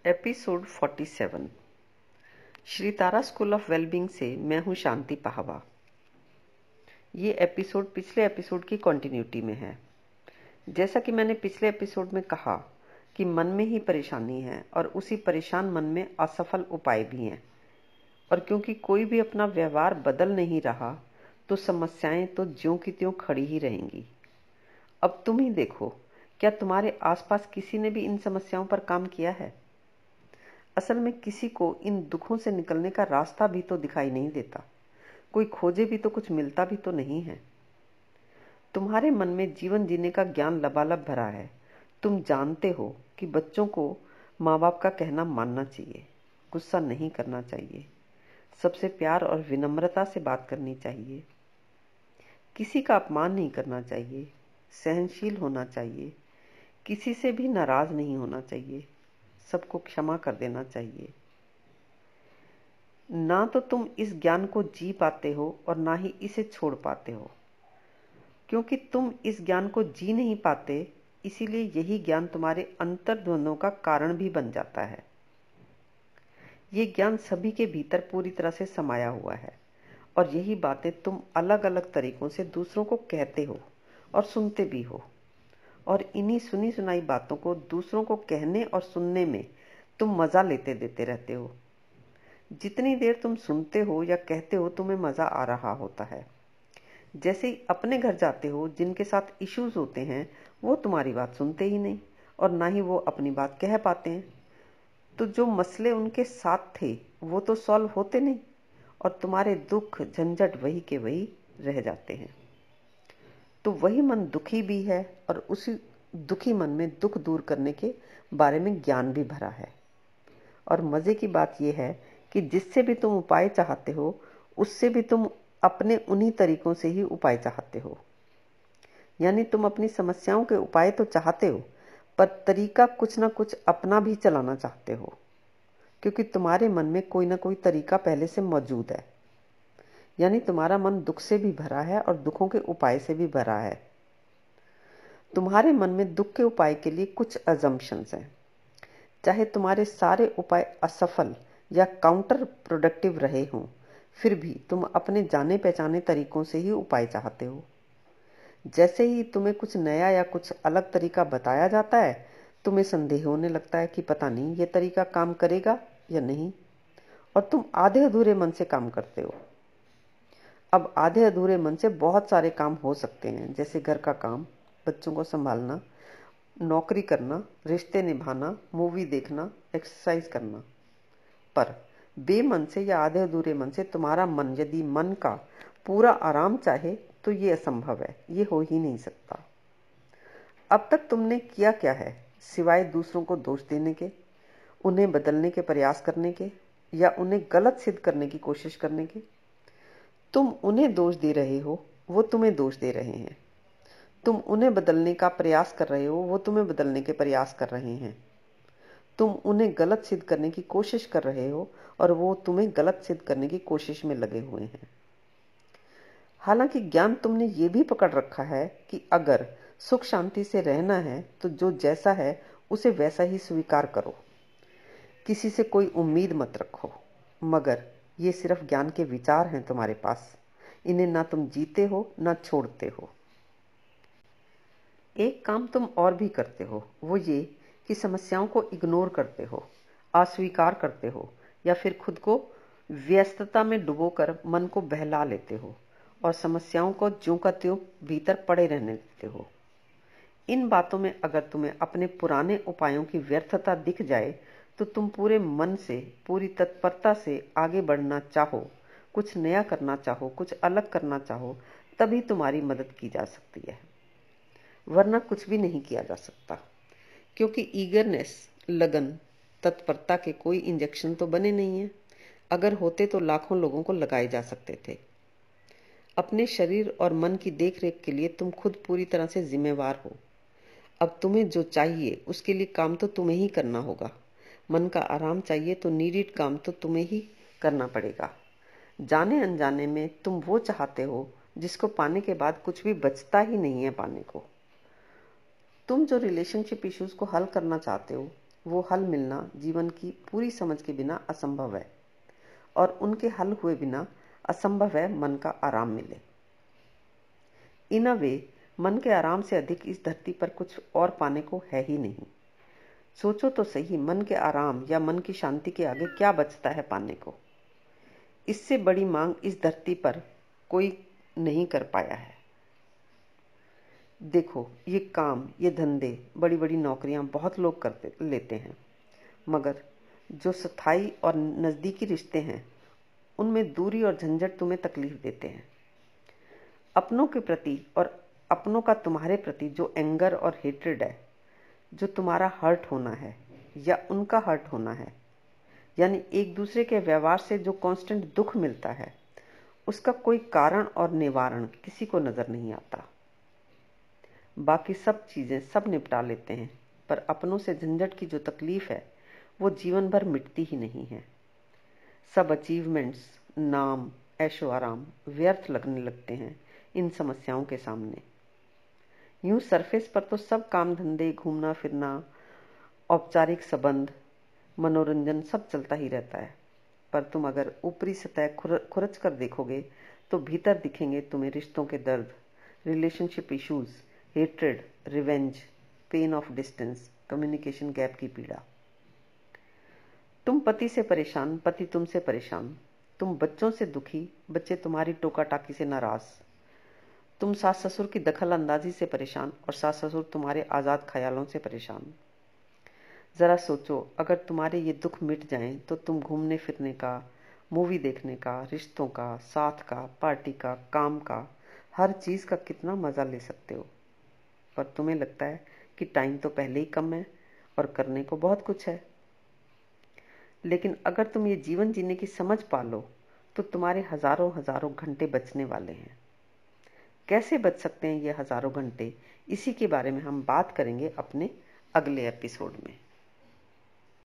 Episode 47 Shri Tara school of wellbeing से मैं हूं शांति पाहवा। ये एपिसोड पिछले एपिसोड की कंटिन्यूटी में है। जैसा कि मैंने पिछले एपिसोड में कहा कि मन में ही परेशानी है और उसी परेशान मन में असफल उपाय भी हैं, और क्योंकि कोई भी अपना व्यवहार बदल नहीं रहा तो समस्याएं तो ज्यों की त्यों खड़ी ही रहेंगी। अब तुम ही देखो, क्या तुम्हारे आसपास किसी ने भी इन समस्याओं पर काम किया है? असल में किसी को इन दुखों से निकलने का रास्ता भी तो दिखाई नहीं देता। कोई खोजे भी तो कुछ मिलता भी तो नहीं है। तुम्हारे मन में जीवन जीने का ज्ञान लबालब भरा है। तुम जानते हो कि बच्चों को माँ बाप का कहना मानना चाहिए, गुस्सा नहीं करना चाहिए, सबसे प्यार और विनम्रता से बात करनी चाहिए, किसी का अपमान नहीं करना चाहिए, सहनशील होना चाहिए, किसी से भी नाराज नहीं होना चाहिए, सबको क्षमा कर देना चाहिए। ना तो तुम इस ज्ञान को जी पाते हो और ना ही इसे छोड़ पाते हो। क्योंकि तुम इस ज्ञान को जी नहीं पाते, इसीलिए यही ज्ञान तुम्हारे अंतर्द्वंद्वों का कारण भी बन जाता है। ये ज्ञान सभी के भीतर पूरी तरह से समाया हुआ है, और यही बातें तुम अलग अलग तरीकों से दूसरों को कहते हो और सुनते भी हो। और इन्हीं सुनी सुनाई बातों को दूसरों को कहने और सुनने में तुम मजा लेते देते रहते हो। जितनी देर तुम सुनते हो या कहते हो तुम्हें मजा आ रहा होता है। जैसे ही अपने घर जाते हो, जिनके साथ इश्यूज होते हैं वो तुम्हारी बात सुनते ही नहीं और ना ही वो अपनी बात कह पाते हैं। तो जो मसले उनके साथ थे वो तो सॉल्व होते नहीं, और तुम्हारे दुख झंझट वही के वही रह जाते हैं। तो वही मन दुखी भी है, और उसी दुखी मन में दुख दूर करने के बारे में ज्ञान भी भरा है। और मजे की बात यह है कि जिससे भी तुम उपाय चाहते हो, उससे भी तुम अपने उन्हीं तरीकों से ही उपाय चाहते हो। यानी तुम अपनी समस्याओं के उपाय तो चाहते हो, पर तरीका कुछ ना कुछ अपना भी चलाना चाहते हो, क्योंकि तुम्हारे मन में कोई ना कोई तरीका पहले से मौजूद है। यानी तुम्हारा मन दुख से भी भरा है और दुखों के उपाय से भी भरा है। तुम्हारे मन में दुख के उपाय के लिए कुछ अजम्पशंस हैं। चाहे तुम्हारे सारे उपाय असफल या काउंटर प्रोडक्टिव रहे हों, फिर भी तुम अपने जाने पहचाने तरीकों से ही उपाय चाहते हो। जैसे ही तुम्हें कुछ नया या कुछ अलग तरीका बताया जाता है, तुम्हें संदेह होने लगता है कि पता नहीं ये तरीका काम करेगा या नहीं, और तुम आधे अधूरे मन से काम करते हो। अब आधे अधूरे मन से बहुत सारे काम हो सकते हैं, जैसे घर का काम, बच्चों को संभालना, नौकरी करना, रिश्ते निभाना, मूवी देखना, एक्सरसाइज करना। पर बेमन से या आधे अधूरे मन से तुम्हारा मन यदि मन का पूरा आराम चाहे तो ये असंभव है, ये हो ही नहीं सकता। अब तक तुमने किया क्या है, सिवाय दूसरों को दोष देने के, उन्हें बदलने के प्रयास करने के, या उन्हें गलत सिद्ध करने की कोशिश करने के? तुम उन्हें दोष दे रहे हो, वो तुम्हें दोष दे रहे हैं। तुम उन्हें बदलने का प्रयास कर रहे हो, वो तुम्हें बदलने के प्रयास कर रहे हैं। तुम उन्हें गलत सिद्ध करने की कोशिश कर रहे हो और वो तुम्हें गलत सिद्ध करने की कोशिश में लगे हुए हैं। हालांकि ज्ञान तुमने ये भी पकड़ रखा है कि अगर सुख शांति से रहना है तो जो जैसा है उसे वैसा ही स्वीकार करो, किसी से कोई उम्मीद मत रखो। मगर ये सिर्फ ज्ञान के विचार हैं तुम्हारे पास, इन्हें ना तुम जीते हो ना छोड़ते हो। एक काम तुम और भी करते हो, वो ये कि समस्याओं को इग्नोर करते हो, अस्वीकार करते हो, या फिर खुद को व्यस्तता में डुबोकर मन को बहला लेते हो और समस्याओं को ज्यों का त्यों भीतर पड़े रहने देते हो। इन बातों में अगर तुम्हें अपने पुराने उपायों की व्यर्थता दिख जाए तो तुम पूरे मन से, पूरी तत्परता से आगे बढ़ना चाहो, कुछ नया करना चाहो, कुछ अलग करना चाहो, तभी तुम्हारी मदद की जा सकती है, वरना कुछ भी नहीं किया जा सकता। क्योंकि ईगरनेस, लगन, तत्परता के कोई इंजेक्शन तो बने नहीं है। अगर होते तो लाखों लोगों को लगाए जा सकते थे। अपने शरीर और मन की देखरेख के लिए तुम खुद पूरी तरह से जिम्मेवार हो। अब तुम्हें जो चाहिए उसके लिए काम तो तुम्हें ही करना होगा। मन का आराम चाहिए तो नीडेड काम तो तुम्हें ही करना पड़ेगा। जाने अनजाने में तुम वो चाहते हो जिसको पाने के बाद कुछ भी बचता ही नहीं है पाने को। तुम जो रिलेशनशिप इश्यूज को हल करना चाहते हो, वो हल मिलना जीवन की पूरी समझ के बिना असंभव है, और उनके हल हुए बिना असंभव है मन का आराम मिले। इन अ वे, मन के आराम से अधिक इस धरती पर कुछ और पाने को है ही नहीं। सोचो तो सही, मन के आराम या मन की शांति के आगे क्या बचता है पाने को? इससे बड़ी मांग इस धरती पर कोई नहीं कर पाया है। देखो, ये काम, ये धंधे, बड़ी बड़ी नौकरियां बहुत लोग करते लेते हैं, मगर जो स्थायी और नजदीकी रिश्ते हैं उनमें दूरी और झंझट तुम्हें तकलीफ देते हैं। अपनों के प्रति और अपनों का तुम्हारे प्रति जो एंगर और हेट्रेड है, जो तुम्हारा हर्ट होना है या उनका हर्ट होना है, यानी एक दूसरे के व्यवहार से जो कांस्टेंट दुख मिलता है, उसका कोई कारण और निवारण किसी को नजर नहीं आता। बाकी सब चीजें सब निपटा लेते हैं, पर अपनों से झंझट की जो तकलीफ है वो जीवन भर मिटती ही नहीं है। सब अचीवमेंट्स, नाम, ऐशो आराम व्यर्थ लगने लगते हैं इन समस्याओं के सामने। यूं सरफेस पर तो सब काम धंधे, घूमना फिरना, औपचारिक संबंध, मनोरंजन सब चलता ही रहता है, पर तुम अगर ऊपरी सतह खुरच कर देखोगे तो भीतर दिखेंगे तुम्हें रिश्तों के दर्द, relationship issues, hatred, revenge, pain of distance, communication gap की पीड़ा। तुम पति से परेशान, पति तुमसे परेशान। तुम बच्चों से दुखी, बच्चे तुम्हारी टोका टाकी से नाराज। तुम सास ससुर की दखल अंदाजी से परेशान और सास ससुर तुम्हारे आजाद ख्यालों से परेशान। जरा सोचो, अगर तुम्हारे ये दुख मिट जाएं तो तुम घूमने फिरने का, मूवी देखने का, रिश्तों का, साथ का, पार्टी का, काम का, हर चीज का कितना मजा ले सकते हो। पर तुम्हें लगता है कि टाइम तो पहले ही कम है और करने को बहुत कुछ है। लेकिन अगर तुम ये जीवन जीने की समझ पा लो तो तुम्हारे हजारों हजारों घंटे बचने वाले हैं। कैसे बच सकते हैं ये हजारों घंटे, इसी के बारे में हम बात करेंगे अपने अगले एपिसोड में।